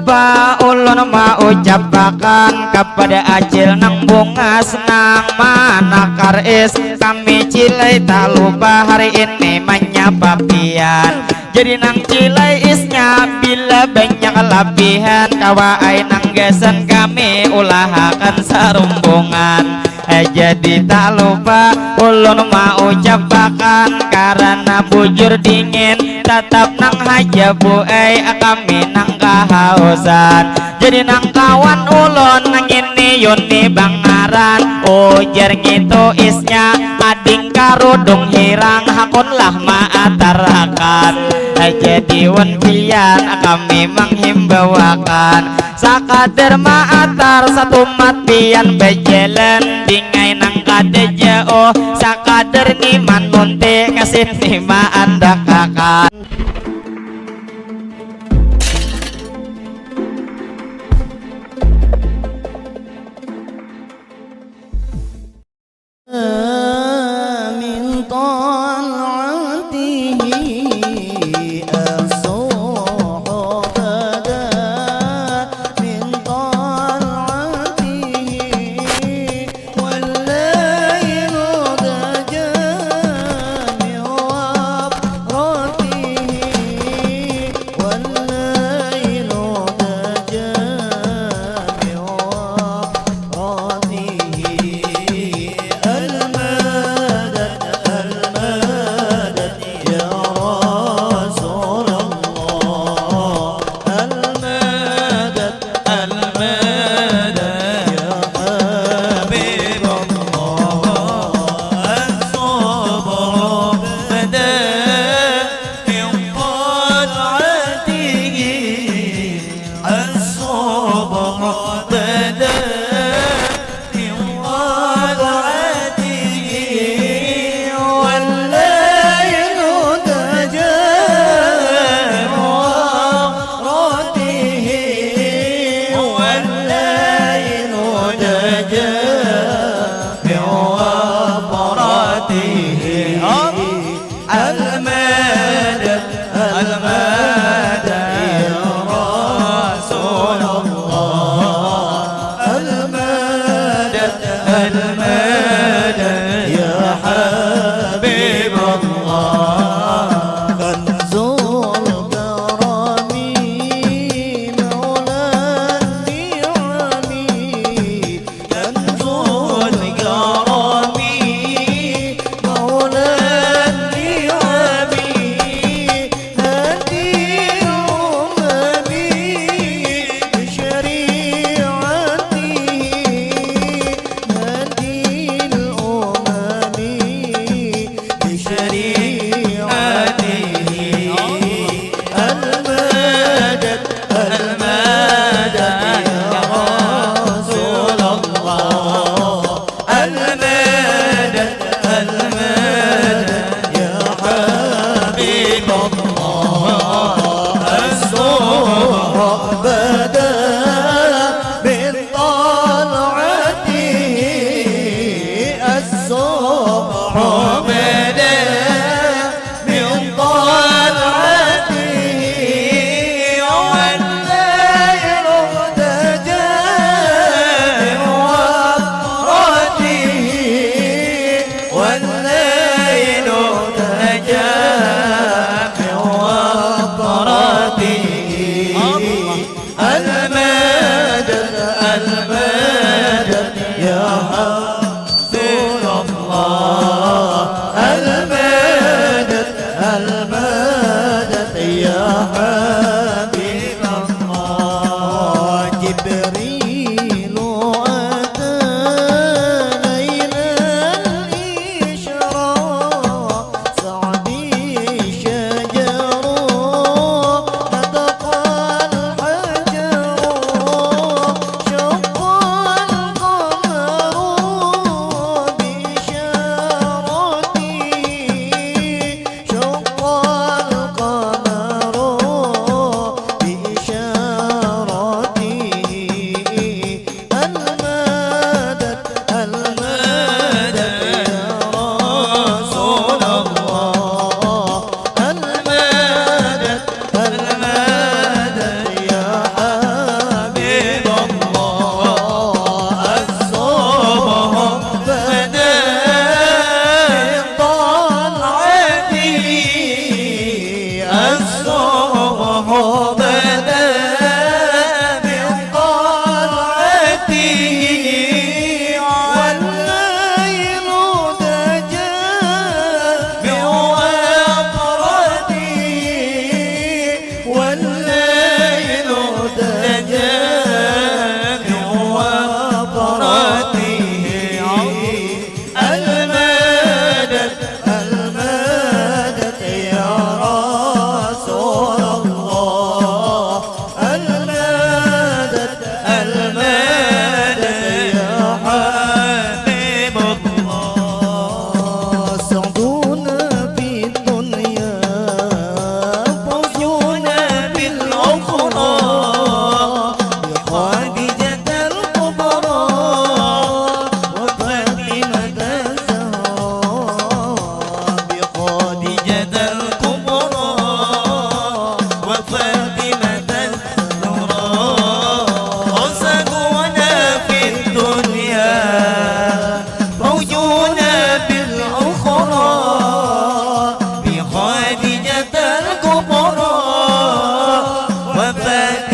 lupa ulun mau ucapakan kepada acil nang bunga senang mana karis kami cilai tak lupa hari ini menyapa pian jadi nang cilai isnya bila banyak lapihan kawai nang gesan kami ulahakan sarumbungan jadi tak lupa ulun mau ucapakan karena bujur dingin tetap nang hajabu kami nang kahausan jadi nang kawan ulun nang ini yuni bangaran ujar gitu isnya ading karudung hirang hakunlah maatarakan jadi wanpian kami menghimbaukan sakadar maatar satu matian bejalan dingai nang kade jauh sakadar ni manunte kasih ni anda kakak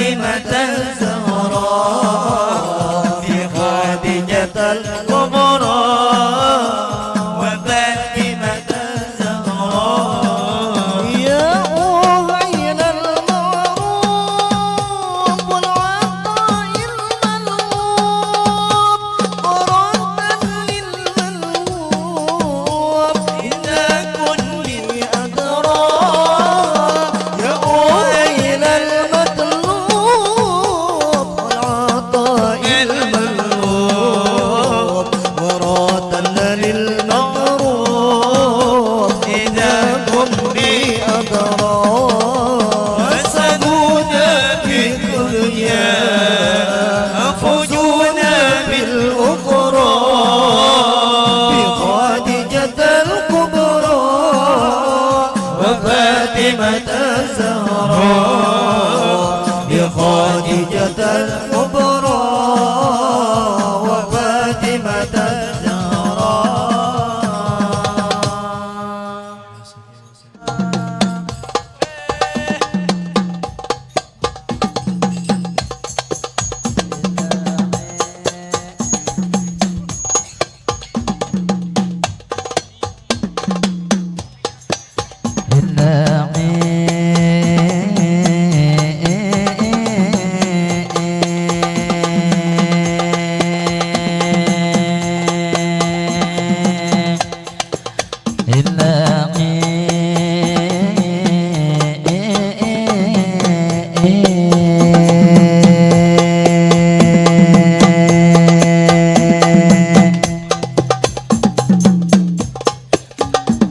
وفاطمة الزهراء في خديجة الكبرى وفاطمة الزهراء يا أهيل المعروف والعطاء الملهوف وردا للملهوف إذا كنت أدرى يا أهيل المطلوب والعطاء الملهوف وردا للمغروب إذا كنت أدرى وسدونا في الدنيا فوجونا بالأخرى بخديجة الكبرى وفاطمة الزهراء بخديجة الكبرى وفاطمة الزهراء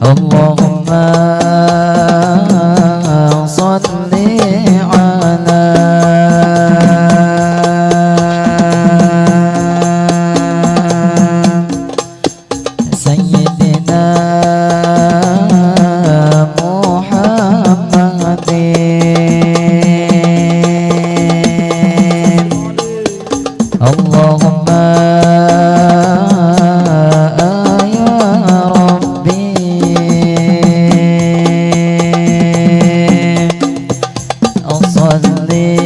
اللهم صل على سيدنا محمد اللهم يا ربي صلي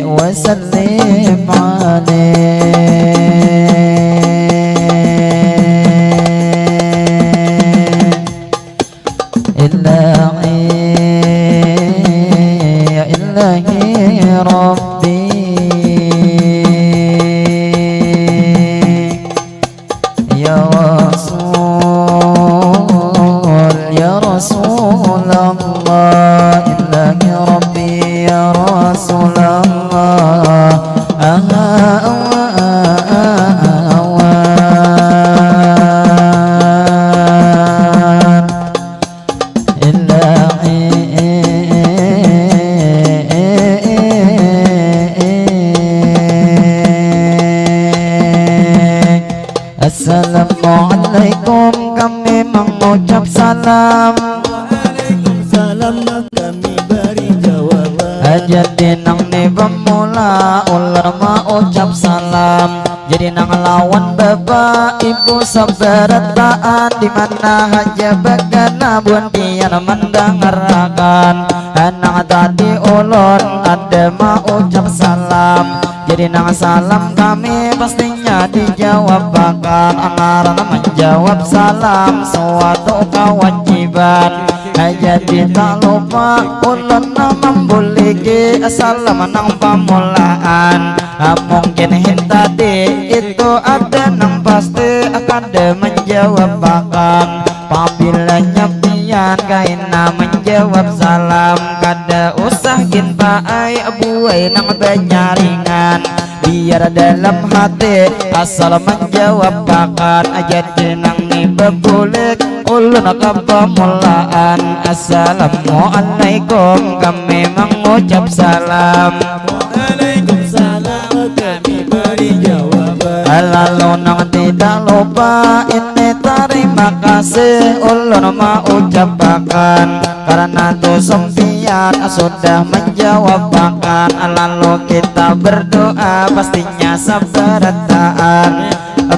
وسلم عليه إلهي ربي يا رسول الله إلهي ربي يا رسول الله Assalamualaikum, kami mengucap salam. Waalaikumsalam, kami beri jawaban. Jadi nang ni pemula ulama ucap salam. Jadi nang lawan bapak ibu sabarataan di mana haja bagana buan pian mendengarkan. Anak tadi ulun ada mau ucap salam. Jadi nang salam kami pastinya dijawab bakal angaran menjawab salam suatu kewajiban. Jadi tak lupa ulun membuliki salam nang pamulaan. Mungkin tadi itu ada nang pasti akan menjawab bakal. Apabila nyapian kaina menjawab salam kada usah ginta ay abuai nang benyaringan. Biar dalam hati asal menjawab bakal aja nang ni bebulik ulun kepamulaan. Assalamualaikum, kami mengucap salam. Waalaikumsalam, kami beri jawaban. Lalu nang tidak lupa ini terima kasih ulun mau ucapkan karena tuh sempian sudah menjawab bahkan. Lalu kita berdoa pastinya sabarataan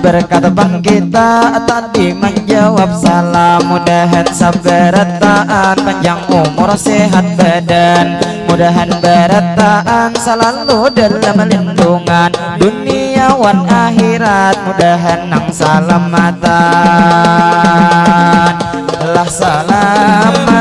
berkat bang kita tadi menjawab salam. Mudahan sabarataan panjang umur sehat badan. mudahan berataan selalu dalam lindungan dunia wan akhirat, mudahan nang salamatan lah salamatan.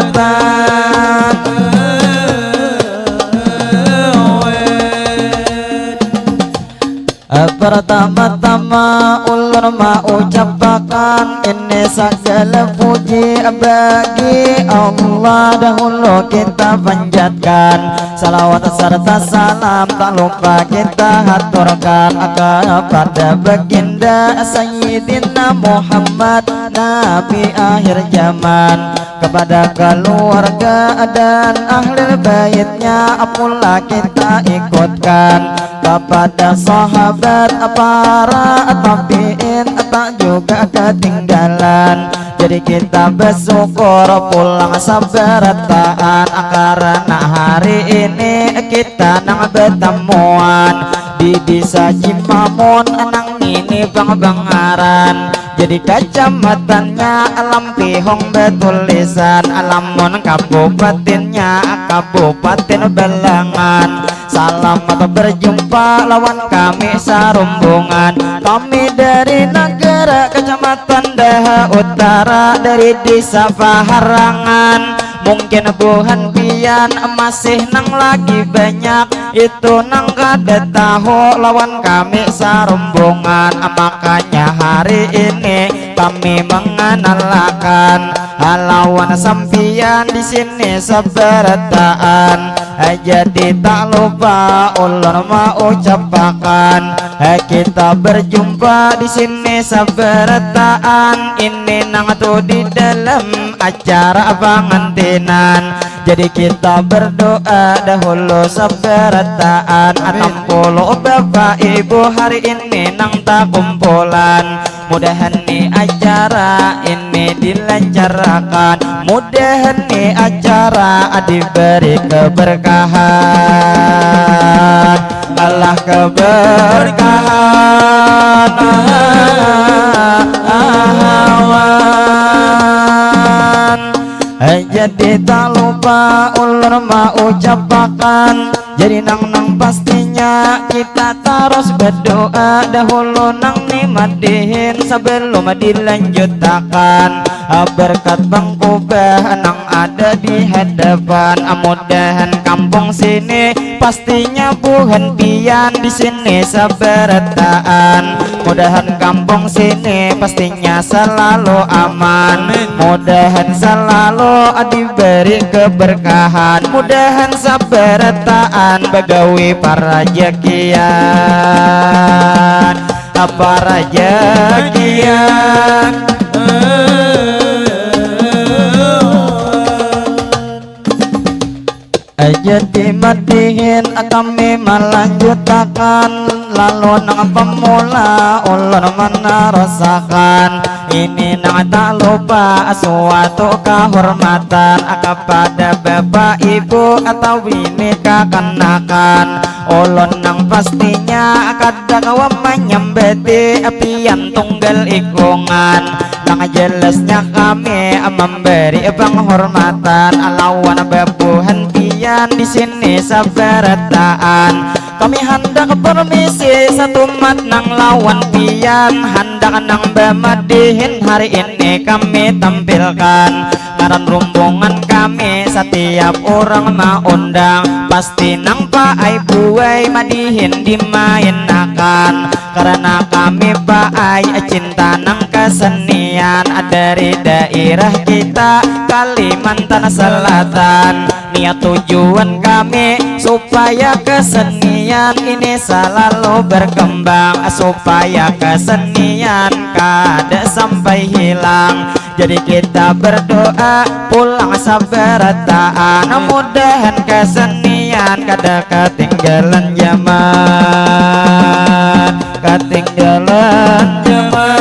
Pertama-tama ulun mau ucapkan ini segala puji bagi Allah, dahulu kita panjatkan salawat serta salam tak lupa kita haturkan kepada baginda Sayyidina Muhammad Nabi akhir zaman, kepada keluarga dan ahli baitnya pula kita ikutkan, kepada sahabat para tabi'in tak juga ketinggalan. Jadi kita bersyukur pulang sabarataan karena hari ini kita nang bertemuan di desa Cimamun nang ini Bang-Bangaran. Jadi kecamatannya Lampihong betulisan, Lamun kabupatennya Kabupaten Balangan. Selamat berjumpa lawan kami sarumbungan, kami dari negara Kecamatan Daha Utara, dari desa Paharangan. Mungkin buhan pian masih nang lagi banyak itu nang kada tahu lawan kami sarumbungan, makanya hari ini kami mengenalkan lawan sampian di sini seberataan. Jadi tak lupa ulun mau ucapkan kita berjumpa di sini seberataan ini nang tu di dalam acara pengantinan. Jadi kita berdoa dahulu seberataan 60 bapak ibu hari ini nang tak kumpulan, mudahan nih acara ini dilancarkan, mudahan nih acara diberi keberkahan, Allah keberkahan. Jadi tak lupa ulun mau ucapkan, jadi nang pastinya kita terus berdoa dahulu nang nimadihin sebelum dilanjutkan. Berkat Bang Kubah nang ada di hadapan, mudahan kampung sini pastinya buhan pian di sini seberataan, mudahan kampung sini pastinya selalu aman, mudahan selalu diberi keberkahan, mudahan seberataan begawi para jakian, para jakian. Jadi madihin kami melanjutkan, lalu nang pemula ulun menerasakan ini nang tak lupa suatu kehormatan kepada bapak ibu atau ini kekanakan. Ulun nang pastinya kadang menyambeti pian tunggal ikungan, nang jelasnya kami memberi penghormatan lawan babuhan pian di sini seberataan. Kami hendak permisi satu mat nang lawan pian, hendak nang bemadihin hari ini kami tampilkan. Karena rombongan kami setiap orang mau undang, pasti nang paai buai madihin dimainakan. Karena kami paai cinta nang kesenian dari daerah kita Kalimantan Selatan. Niat tujuan kami supaya kesenian ini selalu berkembang, supaya kesenian kada sampai hilang. Jadi kita berdoa pulang sabarataan, mudahan kesenian kada ketinggalan zaman, ketinggalan zaman.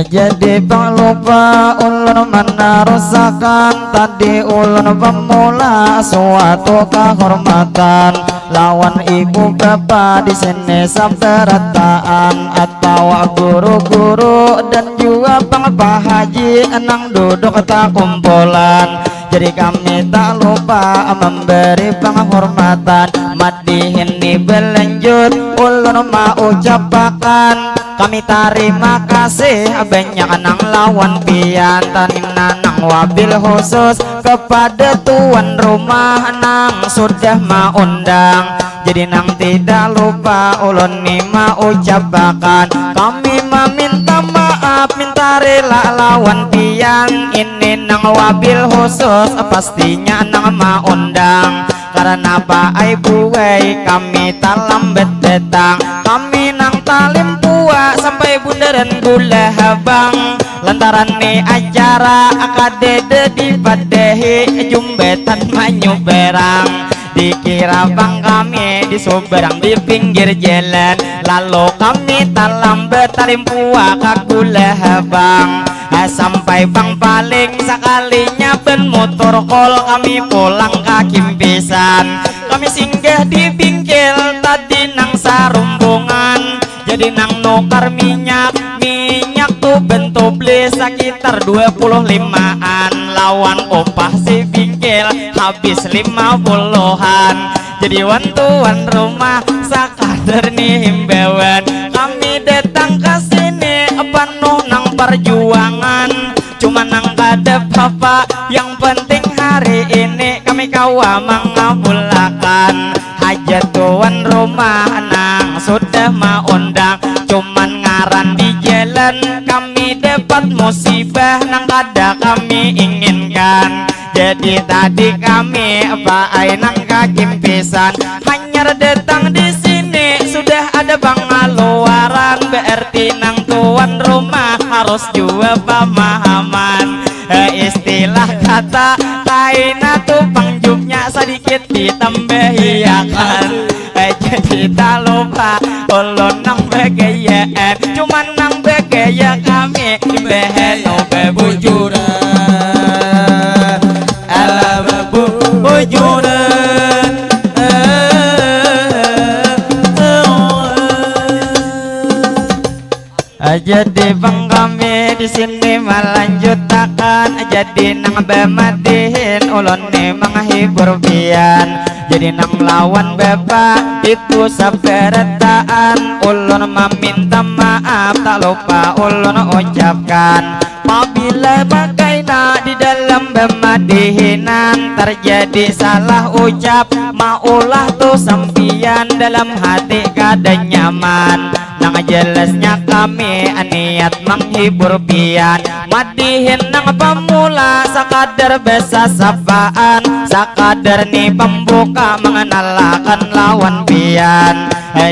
Jadi bang lupa ulun meneruskan, tadi ulun pemula suatu kehormatan, lawan ibu bapak di sini sabdarataan atau guru-guru dan juga Pak Haji enang duduk tak kumpulan. Jadi kami tak lupa memberi penghormatan madihin di berlanjut ulun mau ucapakan kami terima kasih banyak nang lawan pian tanina nang wabil khusus kepada tuan rumah nang sudah mengundang. Jadi nang tidak lupa ulun ni mau ucapakan kami meminta maaf minta rela lawan pian ini nang wabil khusus pastinya nang mengundang karena Pak Ibu kami tak lambat datang kami nang talim puak sampai bundaran gula habang lantaran ni acara akadede di padehi jumbetan manyu berang dikira bang kami di Soberang di pinggir jalan lalu kami tak lambat talim puak ke gula habang sampai bang paling sekalinya ben motor kol kami pulang kaki pisan kami singgah di bingkil tadi nang sarumbungan jadi nang nukar minyak tuh bentuk beli sekitar 25an lawan opah si bingkil habis 50an jadi wantuan rumah sakadar nih himbauan kami datang ke sini penuh nang perjuangan cuma nang kada apa yang penting hari ini kami kawa mengabulkan hajat tuan rumah nang sudah mengundang cuman ngaran di jalan kami dapat musibah nang kada kami inginkan jadi tadi kami baai nang kaki pisan hanya datang di sini sudah ada pengaluaran berarti nang tuan rumah harus juga pemahaman istilah kata kaina tuh pangjubnya sedikit ditambahiakan jadi tak lupa ulun nang begayaan cuman nang begaya kami behen bebujuran ala bebujuran jadi bang kami di sini melanjutkan jadi nang bemadihin ulun ni menghibur pian jadi nang lawan bapak itu sabarataan ulun meminta maaf tak lupa ulun ucapkan apabila bagaina di dalam bemadihinan terjadi salah ucap maulah tuh sampian dalam hati kada nyaman nang jelasnya kami niat menghibur pian madihin nang pemula sakadar besa sapaan sakadar ni pembuka mengenalkan lawan pian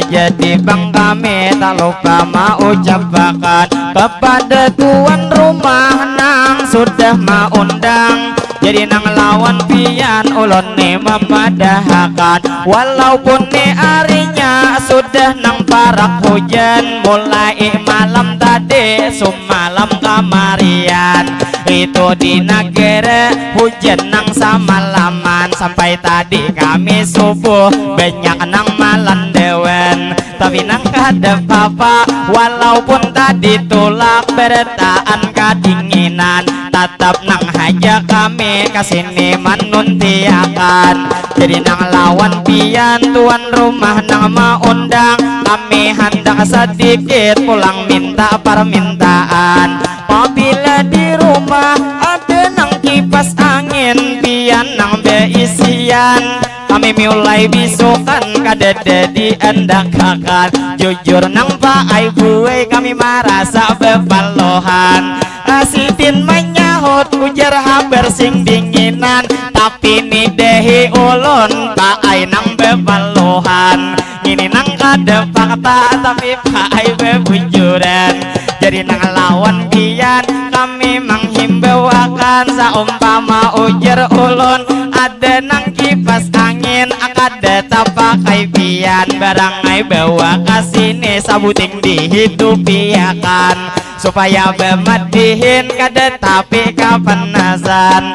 jadi bang kami tak lupa mau ucapkan kepada tuan rumah nang sudah mengundang jadi nang lawan pian ulun ni memadahkan walaupun ni harinya sudah nang parak hujan mulai malam tadi semalam kamarian itu di negara hujan nang samalaman sampai tadi kami subuh banyak nang malan dewan tapi nang kada apa walaupun tadi tulak bertaan kadinginan tetap nang haja kami kesini manuntiakan jadi nang lawan pian tuan rumah nang mengundang kami hendak sedikit pulang minta permintaan apabila di rumah ada nang kipas angin pian nang beisian kami mulai bisukan kada di endakakan jujur nang Pak Ibu kami merasa bepalohan asidin menyahut ujar haber sing dinginan tapi ni dehi ulun Pak Ai nang bepalohan ini nang kada fakta tapi Pak Ai bebujuran jadi nang lawan pian kami menghimbau akan saumpama ujar ulun ada nang kipas angin akada tapakai pian barangai bawa kasini sabuting dihidupiakan supaya bemadihin kada tapi kapenasan.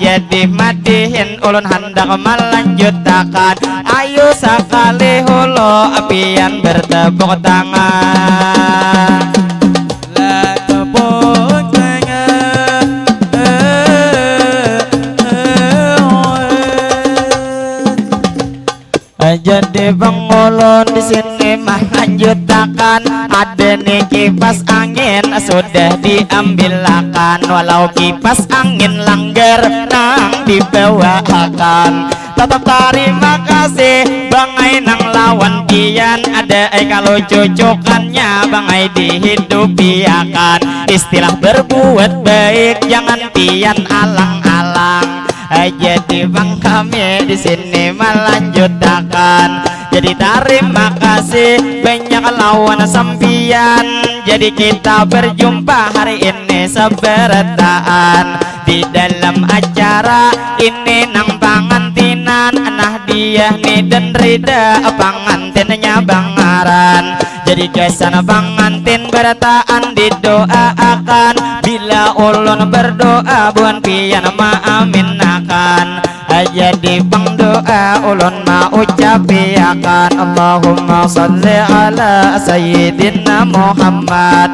Jadi madihin ulun hendak melanjutakan, ayo sekali hulu apian bertepuk tangan. La tepuk tangan. Jadi bang ulun di sini melanjutakan, ada nih kipas angin sudah diambilkan, walau kipas angin langgar nang dibawakan. Tetap terima kasih bangai nang lawan pian, ada kalau cucukannya bangai dihidupiakan. Istilah berbuat baik jangan pian alang-alang. Jadi bang kami di sini melanjutkan, jadi terima kasih banyak lawan sampian. Jadi kita berjumpa hari ini seberataan di dalam acara ini nang pangantinan nah dia nih dan Rida pangantinnya Bangaran. Jadi kesana pangantin berataan didoakan, bila ulun berdoa buan pian maaminakan. Jadi bang doa ulun ma ucapiakan, Allahumma salli ala sayyidina Muhammad.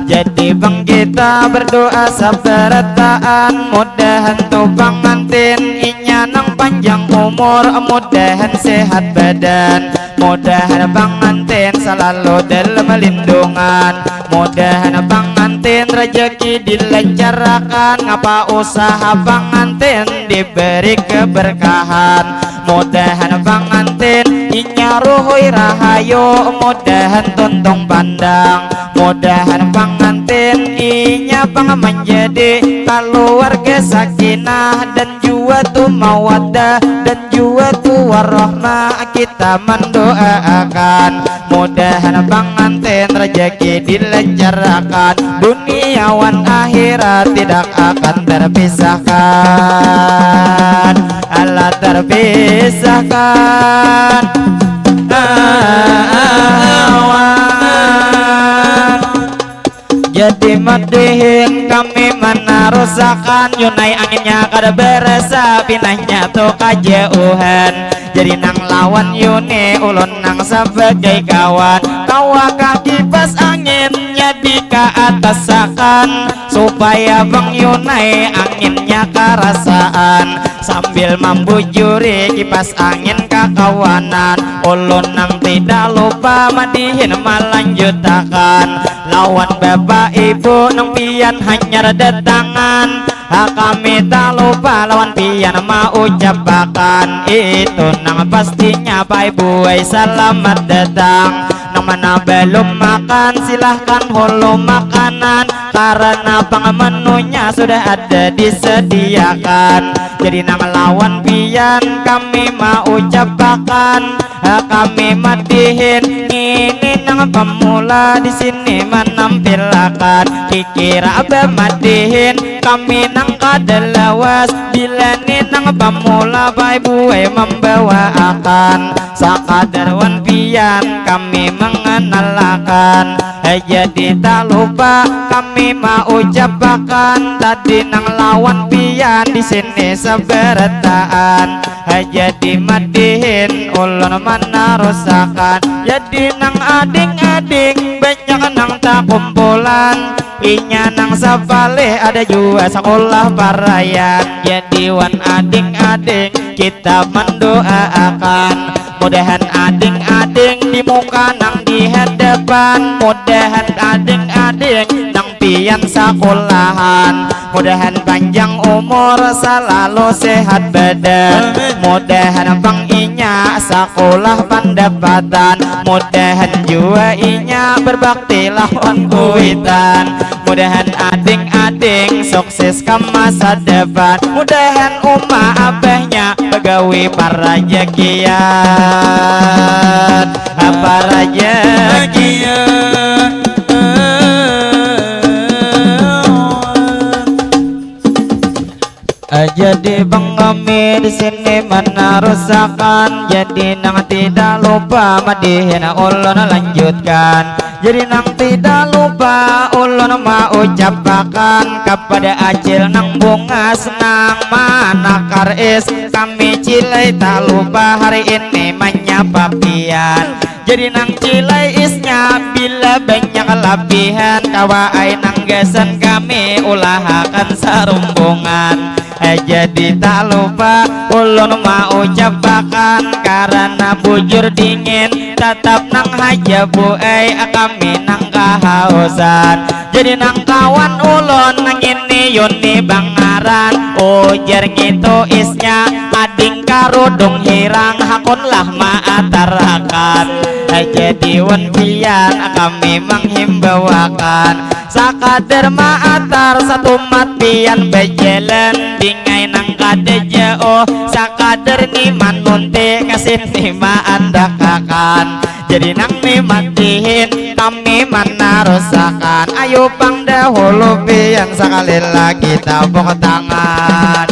Jadi bang kita berdoa sabarataan, mudahan tuh pangantin inya nang panjang umur, mudahan sehat badan, mudahan pangantin selalu dalam lindungan, mudahan pangantin rezeki dilancarkan, ngapa usaha pangantin diberi keberkahan, mudahan pangantin inya ruhui rahayu, mudahan tuntung pandang, mudahan pangantin inya pang menjadi keluarga sakinah dan juga tu mawaddah dan juga tu warahmah. Kita mendoakan mudahan pangantin rezeki dilancarkan, duniawan akhirat tidak akan terpisahkan, Allah terpisahkan. Jadi madihin kami menarusakan, yunai anginnya kada berasa pinahnya tuh kajauhan. Jadi nang lawan yuni ulun nang sebagai kawan, kawa kaki pas anginnya di ke atasakan, supaya bang yunai anginnya kerasaan, sambil membujuri kipas angin kakawanan. Ulun nang tidak lupa madihin melanjutakan, lawan bapak ibu nang pian hanya datangan, kami tak lupa lawan pian mau ucapakan, itu nang pastinya Pak Ibu selamat datang. Nang mana belum makan silahkan hulu makanan, karena pang menunya sudah ada disediakan. Jadi nang lawan pian kami mau ucapakan, kami madihin ini nang pemula di sini menampilkan, kikira madihin kami nang kadalawas, bila ni nang pemula Pak Ibu membawa akan, sakadar wan pian kami mengenalkan. Jadi tak lupa kami mau ucapakan, tadi nang lawan pian di sini seberataan. Jadi madihin ulun menarusakan, jadi nang ading-ading banyak nang tak kumpulan, inya nang sabale ada juga sekolah parayan. Jadi wan ading-ading kita mendoakan, mudahan ading-ading di muka nang di hadapan, mudahan ading-ading nang pian sekolahan, mudahan panjang umur selalu sehat badan, mudahan bang inya sekolah pendapatan, mudahan juga inya berbakti lawan kuitan, mudahan ading-ading sukses ke masa depan, mudahan abahnya pegawai para jakian, para jakian. Jadi bang kami di sini menarusakan, jadi nang tidak lupa madihin ulun lanjutkan. Jadi nang tidak lupa ulun mau ucapkan kepada acil nang bungas nang mana karis kami cilai tak lupa hari ini menyapa pian. Jadi nang cilai isnya bila banyak lapihan kawai nang gesan kami ulahakan sarumbungan. Jadi tak lupa ulun mau ucapkan karena bujur dingin tetap nang hajabu kami nang kahausan. Jadi nang kawan ulun nang ini Yuni Bangaran ujar gitu isnya ading karudung hirang hakunlah maatarakan. Jadi wanpian kami menghimbaukan sakadar maatar satu matian bejalan dingai nang kadeja sakadar ni manunte kasih ni maandakakan. Jadi nang ni matihin kami menarusakan ayo pang dahulu pian sekali lagi tabok tangan.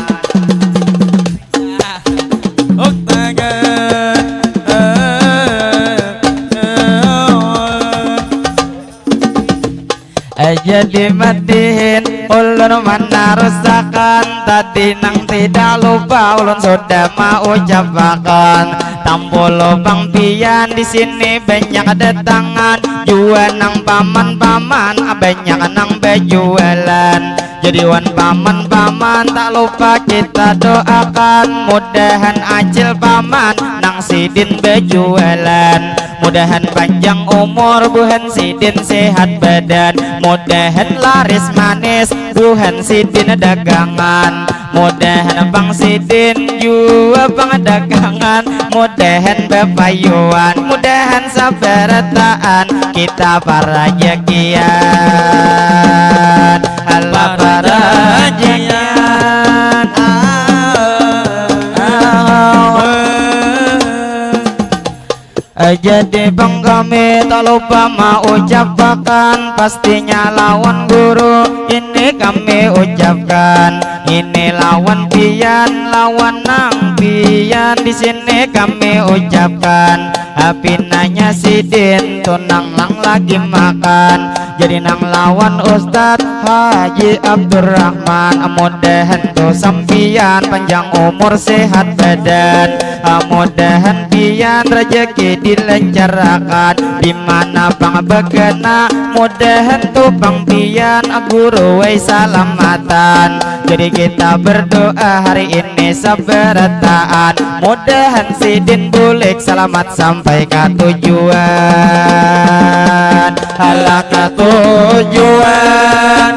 Jadi matihin ulun menarusakan tadi nang tidak lupa ulun sudah mau ucapkan tampol lubang pian di sini banyak datangan jual nang paman-paman banyak nang bejualan. Jadi wan paman-paman tak lupa kita doakan mudahan acil paman nang sidin bejualan. Mudahan panjang umur buhan sidin sehat badan mudahan laris manis buhan sidin dagangan. Mudahan bang sidin jua bang dagangan mudahan bepayuan mudahan sabarataan kita para jakian Allah para jakian. Jadi bang kami tak lupa mau ucapkan pastinya lawan guru ini kami ucapkan ini lawan pian lawan nang pian di sini kami ucapkan apinanya sidin tunang lang lagi makan. Jadi nang lawan Ustadz Haji Abdurrahman mudahan tuh sampian panjang umur sehat badan mudahan pian rezeki dilancarkan dimana bang begena mudahan tuh bang pian guru wei salamatan. Jadi kita berdoa hari ini sabarataan mudahan sidin bulik selamat sampai ke tujuan halah ke tujuan.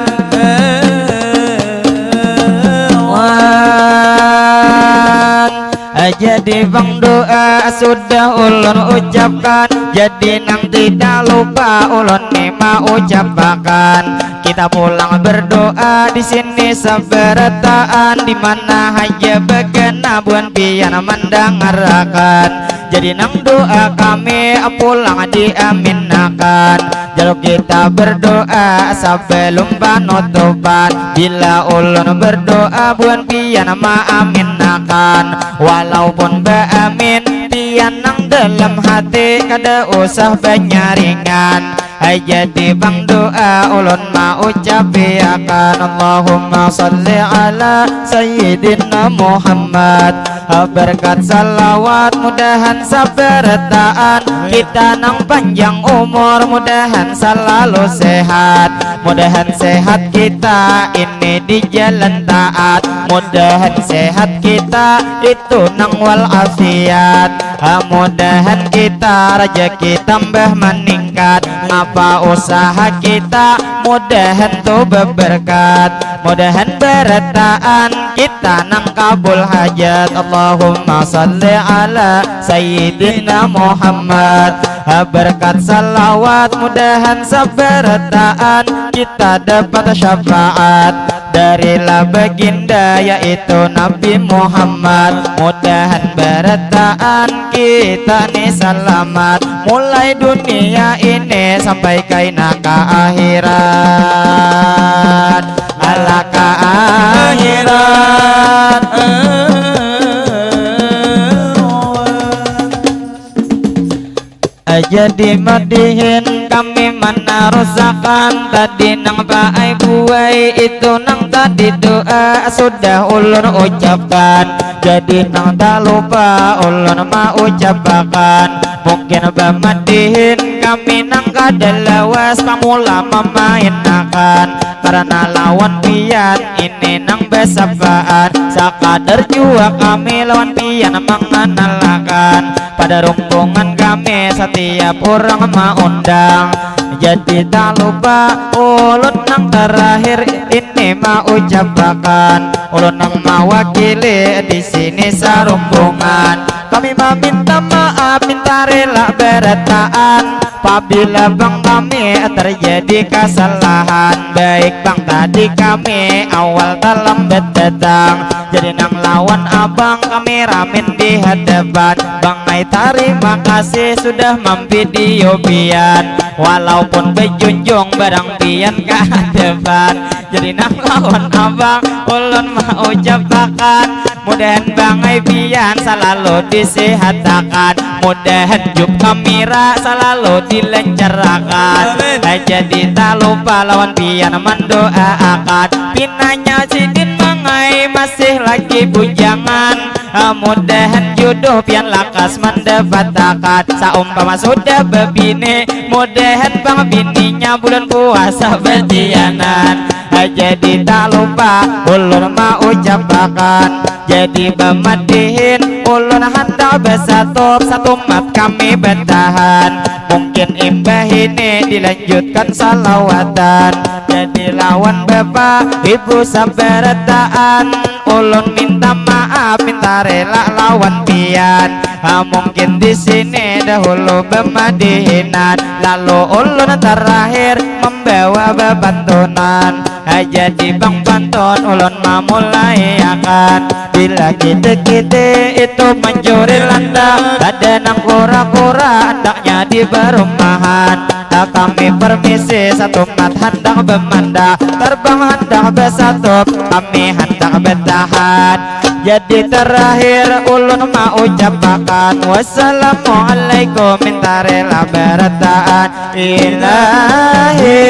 Jadi bang doa sudah ulun ucapkan jadi nang tidak lupa ulun ni mau ucapkan kita pulang berdoa di sini sabarataan di mana haja begena buan pian mendengarkan. Jadi nang doa kami pulang diaminakan jaluk kita berdoa sebelum penutupan bila ulun berdoa buan pian maaminakan walaupun baamin pian nang dalam hati kada usah banyaringan. Jadi bang doa ulun mau ucapiakan Allahumma salli ala Sayyidina Muhammad berkat salawat mudahan sabarataan kita nang panjang umur mudahan selalu sehat mudahan sehat kita ini di jalan taat mudahan sehat kita itu nang walafiat mudahan kita rezeki tambah meningkat apa usaha kita mudahan tuh berberkat mudahan berataan kita nang kabul hajat Allahumma salli ala Sayyidina Muhammad berkat salawat mudahan sabarataan kita dapat syafaat dari baginda yaitu Nabi Muhammad mudahan berataan kita nih selamat mulai dunia ini sampai kaina ke akhirat ala ke akhirat. Jadi madihin kami menarusakan tadi nang baai buai itu nang tadi doa sudah ulun ucapkan jadi nang tak lupa ulun mau ucapkan mungkin bamadihin kami nang kadalawas pamula memainakan karena lawan pian ini nang besapaan sakadar jua kami lawan pian mengenalkan pada rombongan kami setiap orang mengundang jadi tak lupa ulun nang terakhir ini mau ucapkan ulun nang mewakili di sini serombongan kami meminta maaf minta rela bertaan apabila bang kami terjadi kesalahan baik bang tadi kami awal terlambat datang jadi nang lawan abang kami ramen di hadapan bang ai terima kasih sudah memvideo pian walaupun bejunjung barang pian ke depan jadi nang lawan abang ulun mau ucapkan mudahan bang ai pian selalu disehatkan mudahan juk kamera selalu dilancarkan jadi tak lupa lawan pian mendoakan pinanya sidin mangai masih lagi bujangan mudahan jodoh pian lakas mendapatkan saumpama sudah bebini mudahan bang bininya bulan puasa berdianan jadi tak lupa ulun mau ucapkan jadi bamadihin ulun hendak bersatu satu mat kami bertahan mungkin imbah ini dilanjutkan salawatan jadi lawan bapak ibu sabarataan ulun minta maaf minta rela lawan pian mungkin di sini dahulu bamadihinan lalu ulun terakhir membawa bebantunan jadi bang pantun ulun memulai akan bila kita itu mencuri landak ada nang kura-kura hendaknya di perumahan kami permisi satu mat hendak bermanda terbang hendak bersatu kami hendak bertahan jadi terakhir ulun mau ucapkan wassalamualaikum minta rela bertahan ilahi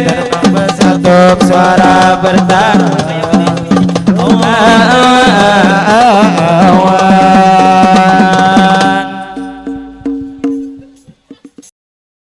terbang bersatu suara bertahan